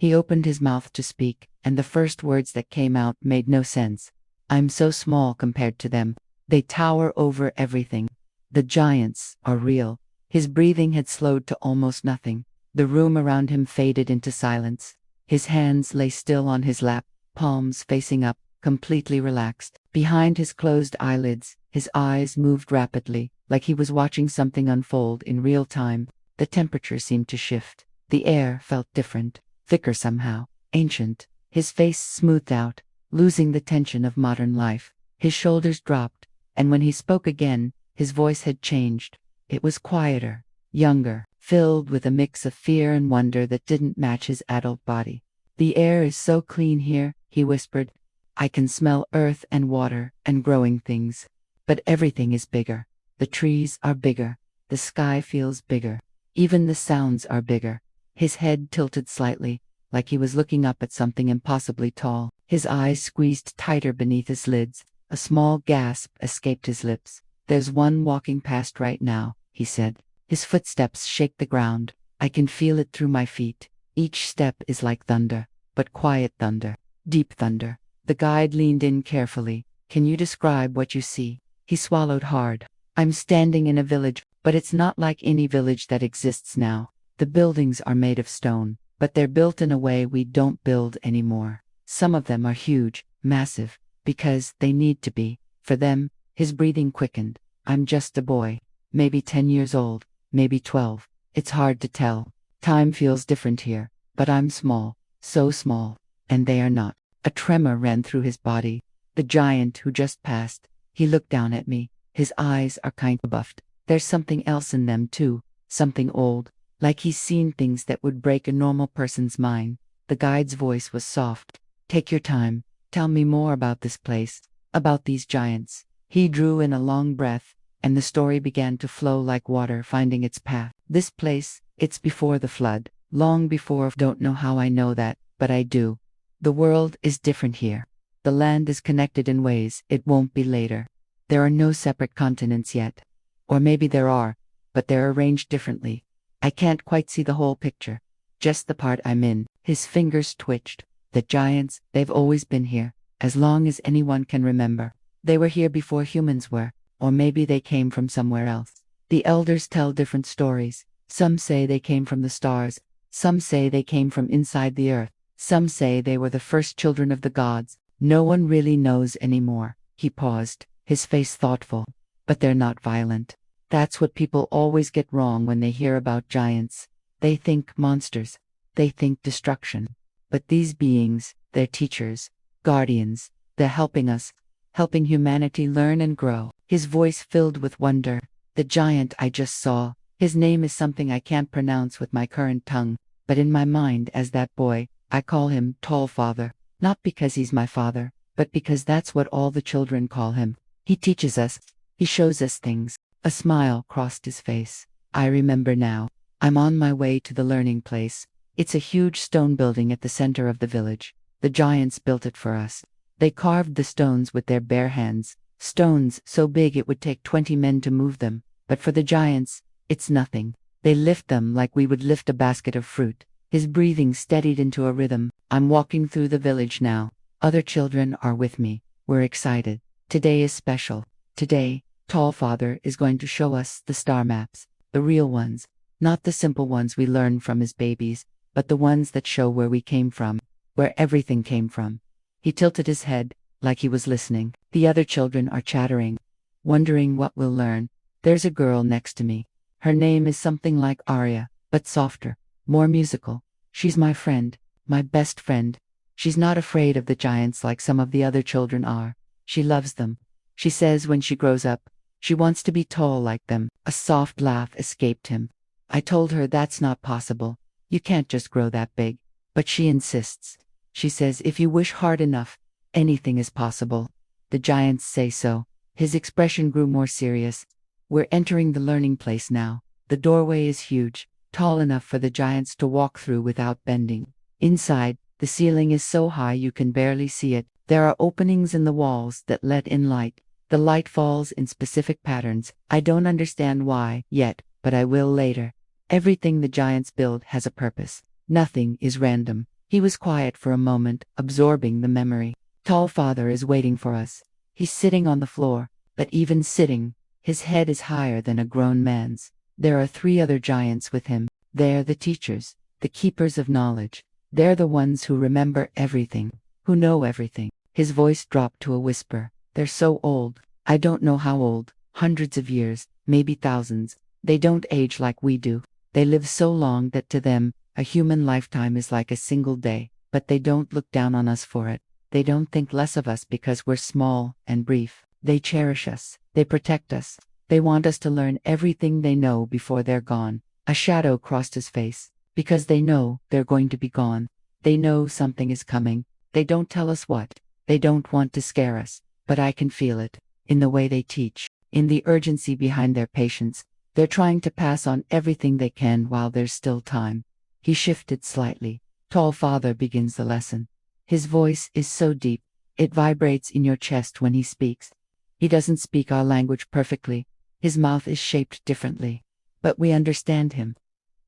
He opened his mouth to speak, and the first words that came out made no sense. I'm so small compared to them. They tower over everything. The giants are real. His breathing had slowed to almost nothing. The room around him faded into silence. His hands lay still on his lap, palms facing up, completely relaxed. Behind his closed eyelids, his eyes moved rapidly, like he was watching something unfold in real time. The temperature seemed to shift. The air felt different, thicker somehow, ancient. His face smoothed out, losing the tension of modern life. His shoulders dropped, and when he spoke again, his voice had changed. It was quieter, younger, filled with a mix of fear and wonder that didn't match his adult body. The air is so clean here, he whispered. I can smell earth and water and growing things. But everything is bigger. The trees are bigger. The sky feels bigger. Even the sounds are bigger. His head tilted slightly, like he was looking up at something impossibly tall. His eyes squeezed tighter beneath his lids. A small gasp escaped his lips. There's one walking past right now, he said. His footsteps shake the ground. I can feel it through my feet. Each step is like thunder, but quiet thunder, deep thunder. The guide leaned in carefully. Can you describe what you see? He swallowed hard. I'm standing in a village, but it's not like any village that exists now. The buildings are made of stone, but they're built in a way we don't build anymore. Some of them are huge, massive, because they need to be. For them, his breathing quickened. I'm just a boy, maybe 10 years old, maybe 12. It's hard to tell. Time feels different here, but I'm small, so small, and they are not. A tremor ran through his body. The giant who just passed, he looked down at me. His eyes are kind of buffed. There's something else in them too, something old, like he's seen things that would break a normal person's mind. The guide's voice was soft. Take your time. Tell me more about this place, about these giants. He drew in a long breath, and the story began to flow like water finding its path. This place, it's before the flood, long before. Don't know how I know that, but I do. The world is different here. The land is connected in ways it won't be later. There are no separate continents yet. Or maybe there are, but they're arranged differently. I can't quite see the whole picture, just the part I'm in. His fingers twitched. The giants, they've always been here, as long as anyone can remember. They were here before humans were, or maybe they came from somewhere else. The elders tell different stories. Some say they came from the stars. Some say they came from inside the earth. Some say they were the first children of the gods. No one really knows anymore. He paused, his face thoughtful. But they're not violent. That's what people always get wrong when they hear about giants. They think monsters. They think destruction. But these beings, they're teachers, guardians. They're helping us, helping humanity learn and grow. His voice filled with wonder. The giant I just saw, his name is something I can't pronounce with my current tongue, but in my mind as that boy, I call him Tall Father. Not because he's my father, but because that's what all the children call him. He teaches us. He shows us things. A smile crossed his face. I remember now. I'm on my way to the learning place. It's a huge stone building at the center of the village. The giants built it for us. They carved the stones with their bare hands. Stones so big it would take 20 men to move them. But for the giants, it's nothing. They lift them like we would lift a basket of fruit. His breathing steadied into a rhythm. I'm walking through the village now. Other children are with me. We're excited. Today is special. Today, Tall Father is going to show us the star maps. The real ones. Not the simple ones we learn from as babies, but the ones that show where we came from. Where everything came from. He tilted his head, like he was listening. The other children are chattering, wondering what we'll learn. There's a girl next to me. Her name is something like Arya, but softer, more musical. She's my friend, my best friend. She's not afraid of the giants like some of the other children are. She loves them. She says when she grows up, she wants to be tall like them. A soft laugh escaped him. I told her that's not possible. You can't just grow that big. But she insists. She says if you wish hard enough, anything is possible. The giants say so. His expression grew more serious. We're entering the learning place now. The doorway is huge, tall enough for the giants to walk through without bending. Inside, the ceiling is so high you can barely see it. There are openings in the walls that let in light. The light falls in specific patterns. I don't understand why yet, but I will later. Everything the giants build has a purpose. Nothing is random. He was quiet for a moment, absorbing the memory. Tall Father is waiting for us. He's sitting on the floor, but even sitting, his head is higher than a grown man's. There are 3 other giants with him. They're the teachers, the keepers of knowledge. They're the ones who remember everything, who know everything. His voice dropped to a whisper. They're so old. I don't know how old. Hundreds of years, maybe thousands. They don't age like we do. They live so long that to them, a human lifetime is like a single day. But they don't look down on us for it. They don't think less of us because we're small and brief. They cherish us. They protect us. They want us to learn everything they know before they're gone. A shadow crossed his face. Because they know they're going to be gone. They know something is coming. They don't tell us what. They don't want to scare us. But I can feel it. In the way they teach. In the urgency behind their patience. They're trying to pass on everything they can while there's still time. He shifted slightly. Tall Father begins the lesson. His voice is so deep. It vibrates in your chest when he speaks. He doesn't speak our language perfectly. His mouth is shaped differently. But we understand him.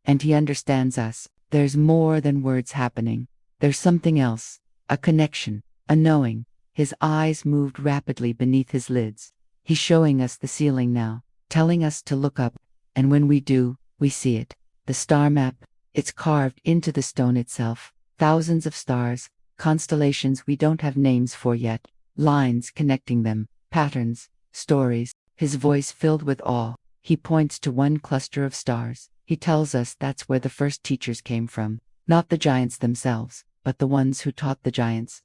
And he understands us. There's more than words happening. There's something else. A connection. A knowing. His eyes moved rapidly beneath his lids. He's showing us the ceiling now. Telling us to look up. And when we do, we see it. The star map. It's carved into the stone itself. Thousands of stars. Constellations we don't have names for yet. Lines connecting them. Patterns. Stories. His voice filled with awe. He points to one cluster of stars. He tells us that's where the first teachers came from. Not the giants themselves, but the ones who taught the giants.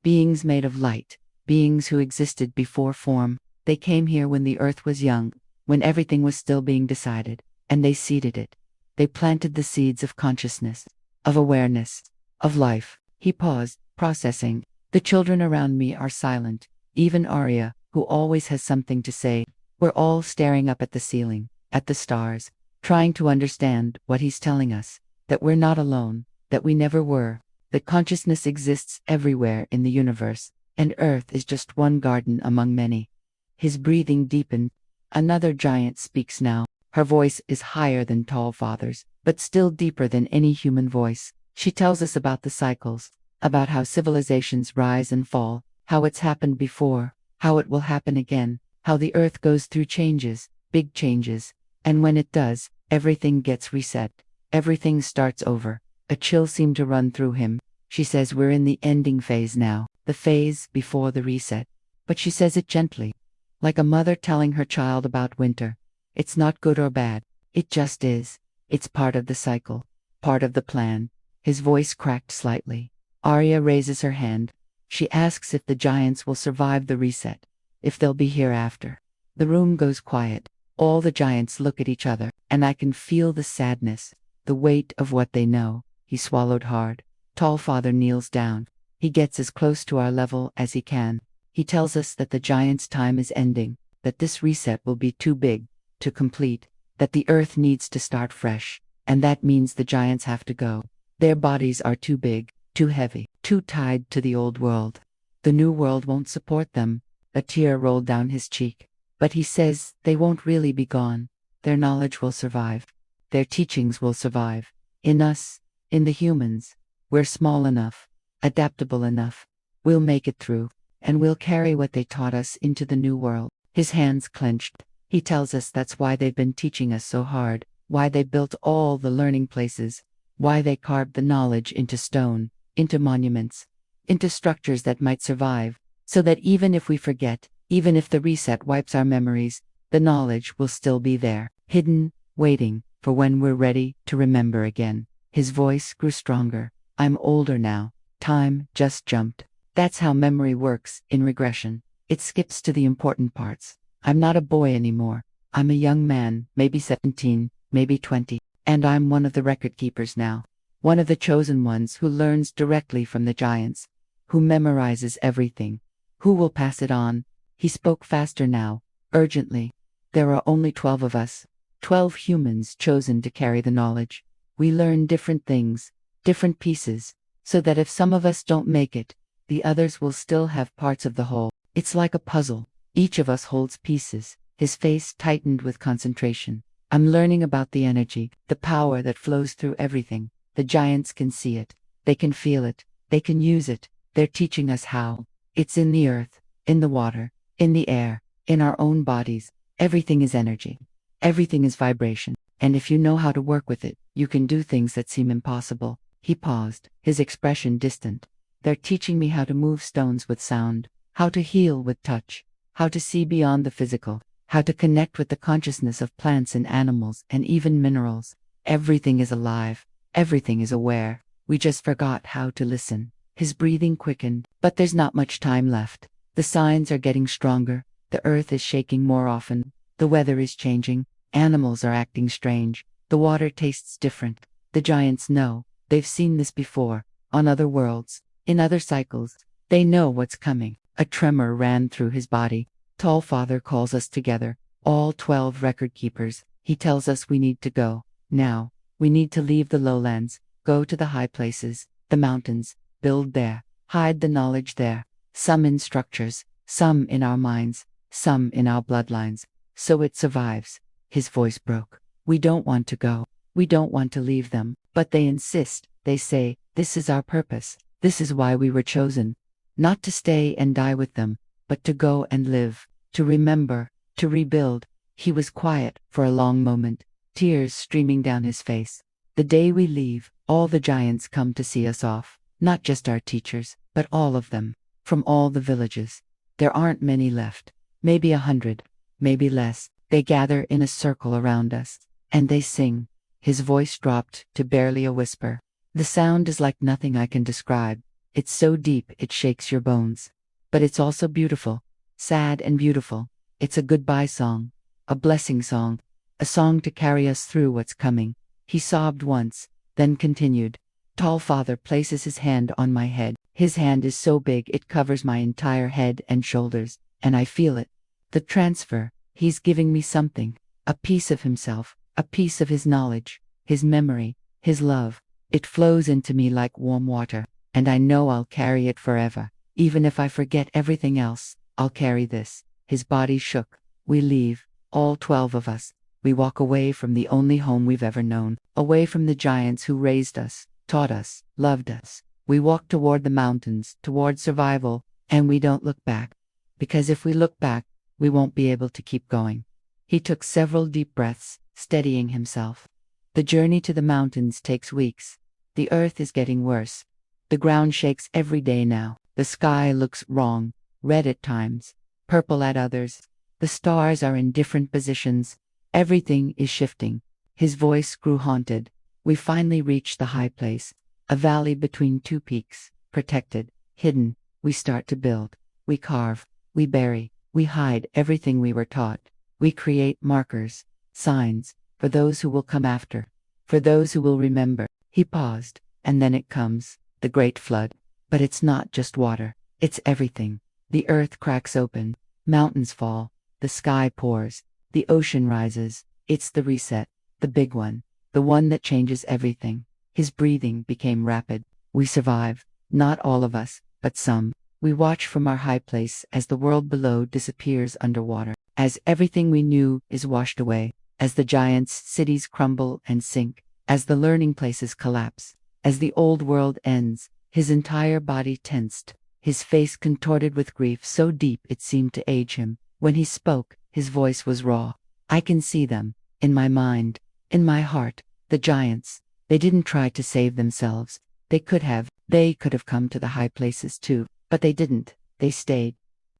Beings made of light. Beings who existed before form. They came here when the earth was young, when everything was still being decided, and they seeded it. They planted the seeds of consciousness, of awareness, of life. He paused, processing. The children around me are silent. Even Arya, who always has something to say. We're all staring up at the ceiling, at the stars, trying to understand what he's telling us, that we're not alone, that we never were, that consciousness exists everywhere in the universe, and Earth is just one garden among many. His breathing deepened. Another giant speaks now. Her voice is higher than Tall Father's, but still deeper than any human voice. She tells us about the cycles, about how civilizations rise and fall, how it's happened before, how it will happen again, how the Earth goes through changes, big changes. And when it does, everything gets reset. Everything starts over. A chill seemed to run through him. She says we're in the ending phase now, the phase before the reset. But she says it gently, like a mother telling her child about winter. It's not good or bad. It just is. It's part of the cycle, part of the plan. His voice cracked slightly. Arya raises her hand. She asks if the giants will survive the reset, if they'll be here after. The room goes quiet. All the giants look at each other, and I can feel the sadness, the weight of what they know. He swallowed hard. Tall Father kneels down. He gets as close to our level as he can. He tells us that the giants' time is ending, that this reset will be too big to complete, that the Earth needs to start fresh, and that means the giants have to go. Their bodies are too big, too heavy, too tied to the old world. The new world won't support them. A tear rolled down his cheek. But he says they won't really be gone. Their knowledge will survive. Their teachings will survive. In us, in the humans. We're small enough, adaptable enough. We'll make it through, and we'll carry what they taught us into the new world. His hands clenched. He tells us that's why they've been teaching us so hard, why they built all the learning places, why they carved the knowledge into stone, into monuments, into structures that might survive, so that even if we forget, even if the reset wipes our memories, the knowledge will still be there, hidden, waiting for when we're ready to remember again. His voice grew stronger. I'm older now. Time just jumped. That's how memory works in regression. It skips to the important parts. I'm not a boy anymore. I'm a young man, maybe 17, maybe 20, and I'm one of the record keepers now. One of the chosen ones who learns directly from the giants, who memorizes everything, who will pass it on. He spoke faster now, urgently. There are only 12 of us, 12 humans chosen to carry the knowledge. We learn different things, different pieces, so that if some of us don't make it, the others will still have parts of the whole. It's like a puzzle. Each of us holds pieces. His face tightened with concentration. I'm learning about the energy, the power that flows through everything. The giants can see it. They can feel it. They can use it. They're teaching us how. It's in the earth, in the water, in the air, in our own bodies. Everything is energy. Everything is vibration. And if you know how to work with it, you can do things that seem impossible. He paused, his expression distant. They're teaching me how to move stones with sound, how to heal with touch, how to see beyond the physical, how to connect with the consciousness of plants and animals and even minerals. Everything is alive. Everything is aware. We just forgot how to listen. His breathing quickened, but there's not much time left. The signs are getting stronger. The earth is shaking more often. The weather is changing. Animals are acting strange. The water tastes different. The giants know. They've seen this before. On other worlds. In other cycles. They know what's coming. A tremor ran through his body. Tall Father calls us together. All 12 record keepers. He tells us we need to go. Now. We need to leave the lowlands. Go to the high places. The mountains. Build there. Hide the knowledge there. Some in structures. Some in our minds. Some in our bloodlines. So it survives. His voice broke. We don't want to go. We don't want to leave them. But they insist. They say, this is our purpose. This is why we were chosen. Not to stay and die with them, but to go and live. To remember. To rebuild. He was quiet for a long moment, tears streaming down his face. The day we leave, all the giants come to see us off. Not just our teachers, but all of them. From all the villages. There aren't many left. Maybe 100. Maybe less. They gather in a circle around us. And they sing. His voice dropped to barely a whisper. The sound is like nothing I can describe. It's so deep it shakes your bones. But it's also beautiful. Sad and beautiful. It's a goodbye song. A blessing song. A song to carry us through what's coming. He sobbed once, then continued. Tall Father places his hand on my head. His hand is so big it covers my entire head and shoulders, and I feel it. The transfer. He's giving me something. A piece of himself. A piece of his knowledge. His memory. His love. It flows into me like warm water, and I know I'll carry it forever. Even if I forget everything else, I'll carry this. His body shook. We leave, all 12 of us. We walk away from the only home we've ever known, away from the giants who raised us, taught us, loved us. We walk toward the mountains, toward survival, and we don't look back. Because if we look back, we won't be able to keep going. He took several deep breaths, steadying himself. The journey to the mountains takes weeks. The earth is getting worse. The ground shakes every day now. The sky looks wrong, red at times, purple at others. The stars are in different positions. Everything is shifting. His voice grew haunted. We finally reach the high place, a valley between two peaks, protected, hidden. We start to build. We carve. We bury. We hide everything we were taught. We create markers, signs, for those who will come after, for those who will remember. He paused, and then it comes, the great flood. But it's not just water. It's everything. The earth cracks open. Mountains fall. The sky pours. The ocean rises. It's the reset. The big one. The one that changes everything. His breathing became rapid. We survive. Not all of us, but some. We watch from our high place as the world below disappears underwater. As everything we knew is washed away. As the giants' cities crumble and sink. As the learning places collapse. As the old world ends. His entire body tensed. His face contorted with grief so deep it seemed to age him. When he spoke, his voice was raw. I can see them. In my mind. In my heart. The giants. They didn't try to save themselves. They could have. They could have come to the high places too. But they didn't. They stayed.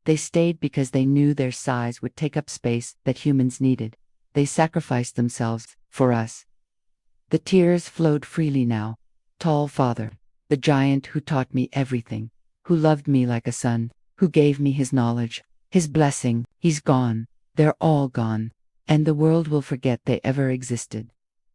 They stayed because they knew their size would take up space that humans needed. They sacrificed themselves for us. The tears flowed freely now. Tall Father. The giant who taught me everything. Who loved me like a son. Who gave me his knowledge. His blessing. He's gone. They're all gone. And the world will forget they ever existed.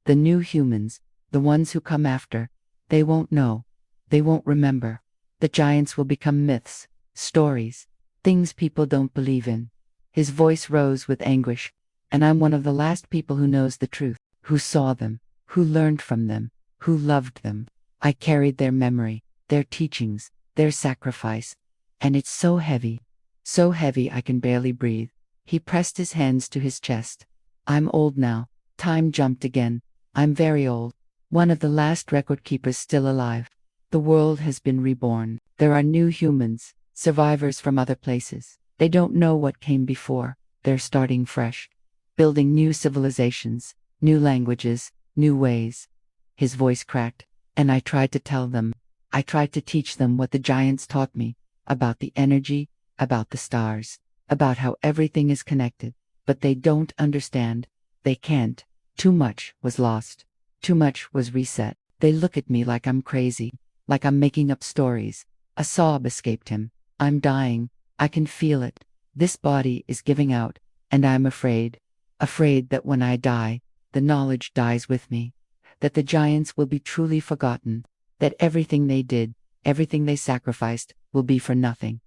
The new humans. The ones who come after. They won't know. They won't remember. The giants will become myths. Stories. Things people don't believe in. His voice rose with anguish. And I'm one of the last people who knows the truth. Who saw them. Who learned from them. Who loved them. I carried their memory. Their teachings. Their sacrifice. And it's so heavy. So heavy I can barely breathe. He pressed his hands to his chest. I'm old now. Time jumped again. I'm very old. One of the last record keepers still alive. The world has been reborn. There are new humans, survivors from other places. They don't know what came before. They're starting fresh, building new civilizations, new languages, new ways. His voice cracked, and I tried to tell them. I tried to teach them what the giants taught me, about the energy, about the stars, about how everything is connected. But they don't understand. They can't. Too much was lost. Too much was reset. They look at me like I'm crazy, like I'm making up stories. A sob escaped him. I'm dying. I can feel it. This body is giving out, and I'm afraid. Afraid that when I die, the knowledge dies with me. That the giants will be truly forgotten. That everything they did, everything they sacrificed, will be for nothing.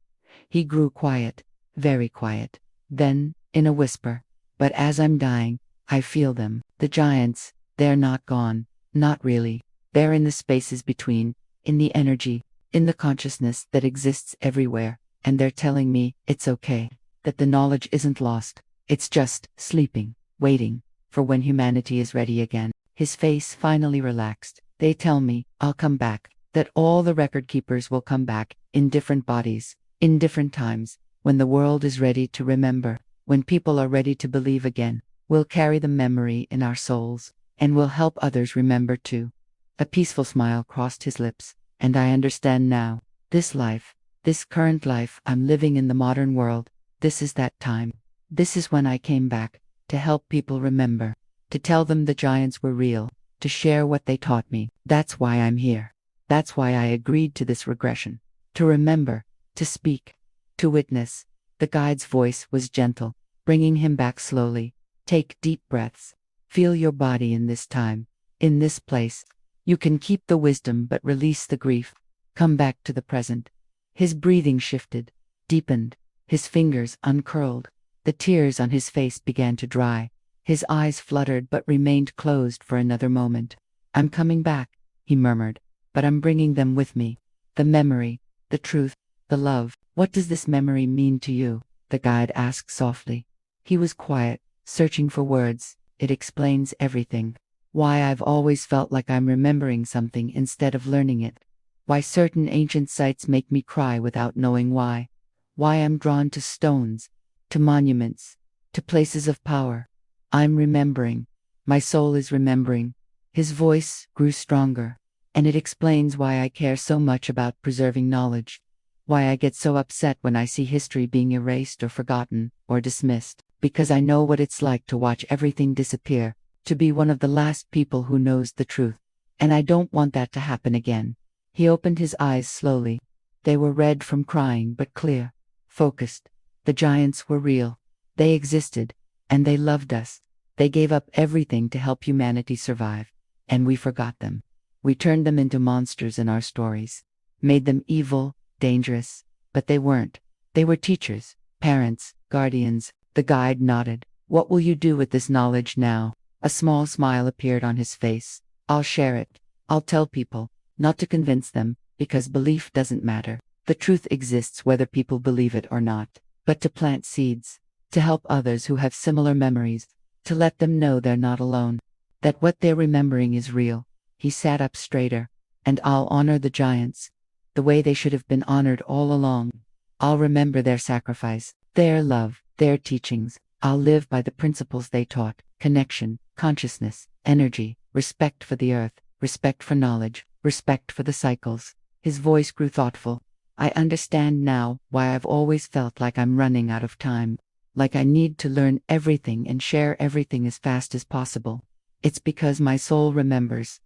He grew quiet, very quiet. Then, in a whisper, "But as I'm dying, I feel them. The giants, they're not gone. Not really. They're in the spaces between, in the energy, in the consciousness that exists everywhere. And they're telling me it's okay. That the knowledge isn't lost. It's just sleeping, waiting for when humanity is ready again." His face finally relaxed. "They tell me I'll come back. That all the record keepers will come back, in different bodies, in different times, when the world is ready to remember, when people are ready to believe again. We'll carry the memory in our souls, and we'll help others remember too." A peaceful smile crossed his lips. "And I understand now. This life, this current life I'm living in the modern world, this is that time. This is when I came back, to help people remember, to tell them the giants were real, to share what they taught me. That's why I'm here. That's why I agreed to this regression. To remember, to speak, to witness." The guide's voice was gentle, bringing him back slowly. "Take deep breaths. Feel your body in this time, in this place. You can keep the wisdom but release the grief. Come back to the present." His breathing shifted, deepened. His fingers uncurled. The tears on his face began to dry. His eyes fluttered but remained closed for another moment. "I'm coming back," he murmured, "but I'm bringing them with me. The memory, the truth, the love." "What does this memory mean to you?" the guide asked softly. He was quiet, searching for words. "It explains everything. Why I've always felt like I'm remembering something instead of learning it. Why certain ancient sites make me cry without knowing why. Why I'm drawn to stones, to monuments, to places of power. I'm remembering. My soul is remembering." His voice grew stronger. "And it explains why I care so much about preserving knowledge. Why I get so upset when I see history being erased or forgotten, or dismissed. Because I know what it's like to watch everything disappear, to be one of the last people who knows the truth. And I don't want that to happen again." He opened his eyes slowly. They were red from crying but clear, focused. The giants were real. They existed, and they loved us. They gave up everything to help humanity survive. And we forgot them. We turned them into monsters in our stories. Made them evil, dangerous. But they weren't. They were teachers, parents, guardians. The guide nodded. "What will you do with this knowledge now?" A small smile appeared on his face. "I'll share it. I'll tell people. Not to convince them, because belief doesn't matter. The truth exists whether people believe it or not. But to plant seeds. To help others who have similar memories. To let them know they're not alone. That what they're remembering is real." He sat up straighter. "And I'll honor the giants, the way they should have been honored all along. I'll remember their sacrifice, their love, their teachings. I'll live by the principles they taught: connection, consciousness, energy, respect for the earth, respect for knowledge, respect for the cycles." His voice grew thoughtful. "I understand now why I've always felt like I'm running out of time. Like I need to learn everything and share everything as fast as possible. It's because my soul remembers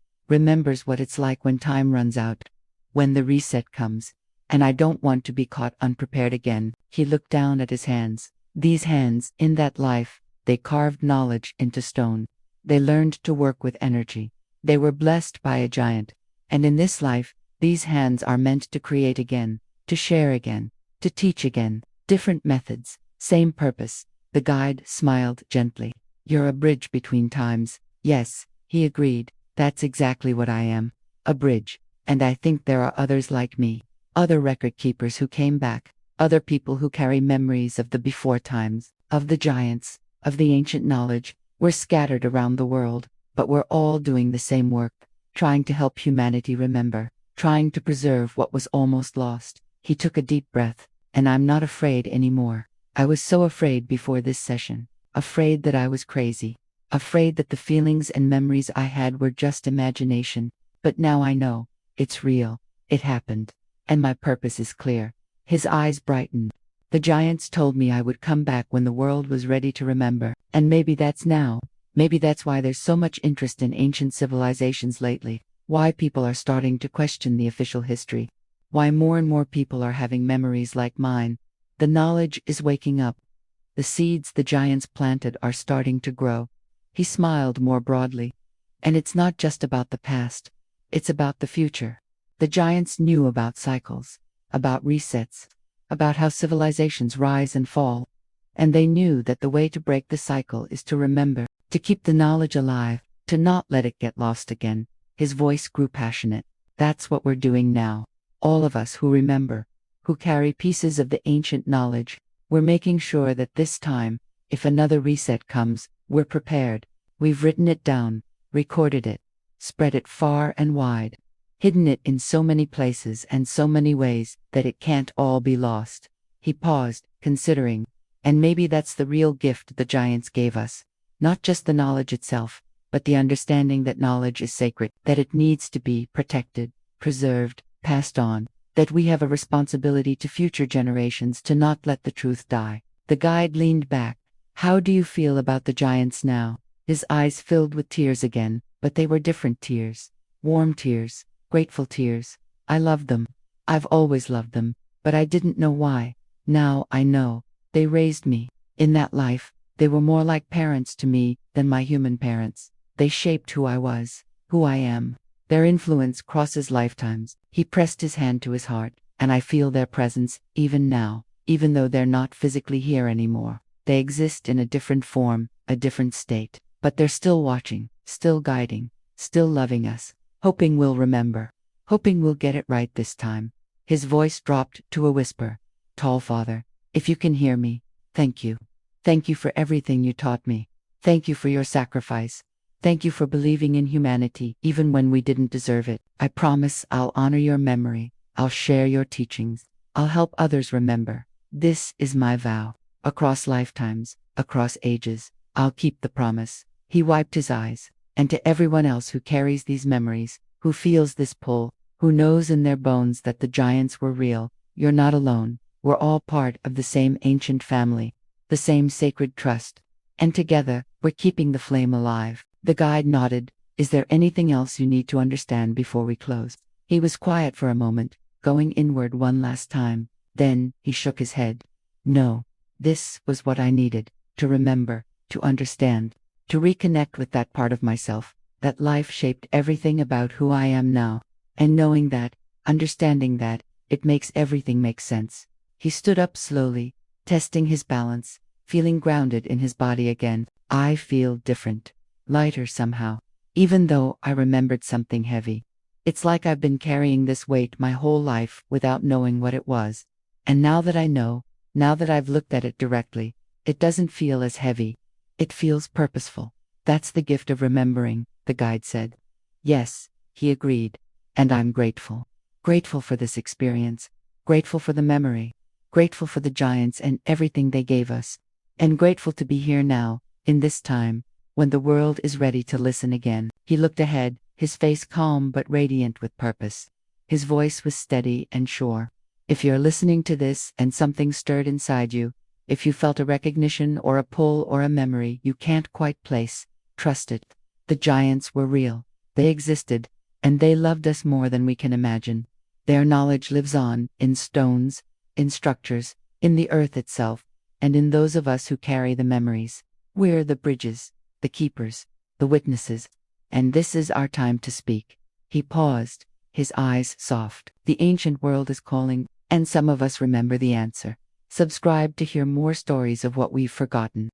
what it's like when time runs out, when the reset comes. And I don't want to be caught unprepared again." He looked down at his hands. These hands, in that life, they carved knowledge into stone. They learned to work with energy. They were blessed by a giant. And in this life, these hands are meant to create again, to share again, to teach again. Different methods, same purpose. The guide smiled gently. "You're a bridge between times." "Yes," he agreed. "That's exactly what I am. A bridge. And I think there are others like me. Other record keepers who came back. Other people who carry memories of the before times, of the giants, of the ancient knowledge. We're scattered around the world, but we're all doing the same work, trying to help humanity remember. trying to preserve what was almost lost. He took a deep breath. And I'm not afraid anymore. I was so afraid before this session. Afraid that I was crazy. Afraid that the feelings and memories I had were just imagination. But now I know. It's real. It happened. And my purpose is clear. His eyes brightened. The giants told me I would come back when the world was ready to remember. And maybe that's now. Maybe that's why there's so much interest in ancient civilizations lately. Why people are starting to question the official history. Why more and more people are having memories like mine. The knowledge is waking up. The seeds the giants planted are starting to grow. He smiled more broadly. And it's not just about the past. It's about the future. The giants knew about cycles, about resets, about how civilizations rise and fall. And they knew that the way to break the cycle is to remember, to keep the knowledge alive, to not let it get lost again. His voice grew passionate. That's what we're doing now. All of us who remember, who carry pieces of the ancient knowledge, we're making sure that this time, if another reset comes, we're prepared. We've written it down, recorded it, spread it far and wide, hidden it in so many places and so many ways that it can't all be lost. He paused, considering, and maybe that's the real gift the giants gave us. Not just the knowledge itself, but the understanding that knowledge is sacred, that it needs to be protected, preserved, passed on, that we have a responsibility to future generations to not let the truth die. The guide leaned back. How do you feel about the giants now? His eyes filled with tears again, but they were different tears. Warm tears, grateful tears. I loved them. I've always loved them, but I didn't know why. Now I know. They raised me. In that life, they were more like parents to me than my human parents. They shaped who I was, who I am. Their influence crosses lifetimes. He pressed his hand to his heart, and I feel their presence, even now, even though they're not physically here anymore. They exist in a different form, a different state, but they're still watching, still guiding, still loving us, hoping we'll remember, hoping we'll get it right this time. His voice dropped to a whisper. Tall Father, if you can hear me, thank you. Thank you for everything you taught me. Thank you for your sacrifice. Thank you for believing in humanity, even when we didn't deserve it. I promise I'll honor your memory. I'll share your teachings. I'll help others remember. This is my vow. Across lifetimes, across ages, I'll keep the promise. He wiped his eyes. And to everyone else who carries these memories, who feels this pull, who knows in their bones that the giants were real, you're not alone. We're all part of the same ancient family, the same sacred trust. And together, we're keeping the flame alive. The guide nodded. Is there anything else you need to understand before we close? He was quiet for a moment, going inward one last time. Then, he shook his head. No. This was what I needed. To remember, to understand, to reconnect with that part of myself, that life shaped everything about who I am now. And knowing that, understanding that, it makes everything make sense. He stood up slowly, testing his balance, feeling grounded in his body again. I feel different. Lighter somehow, even though I remembered something heavy. It's like I've been carrying this weight my whole life without knowing what it was. And now that I know, now that I've looked at it directly, it doesn't feel as heavy. It feels purposeful. That's the gift of remembering, the guide said. Yes, he agreed. And I'm grateful. Grateful for this experience. Grateful for the memory. Grateful for the giants and everything they gave us. And grateful to be here now, in this time, when the world is ready to listen again. He looked ahead, his face calm but radiant with purpose. His voice was steady and sure. If you're listening to this and something stirred inside you, if you felt a recognition or a pull or a memory you can't quite place, trust it. The giants were real. They existed, and they loved us more than we can imagine. Their knowledge lives on, in stones, in structures, in the earth itself, and in those of us who carry the memories. We're the bridges, the keepers, the witnesses, and this is our time to speak. He paused, his eyes soft. The ancient world is calling, and some of us remember the answer. Subscribe to hear more stories of what we've forgotten.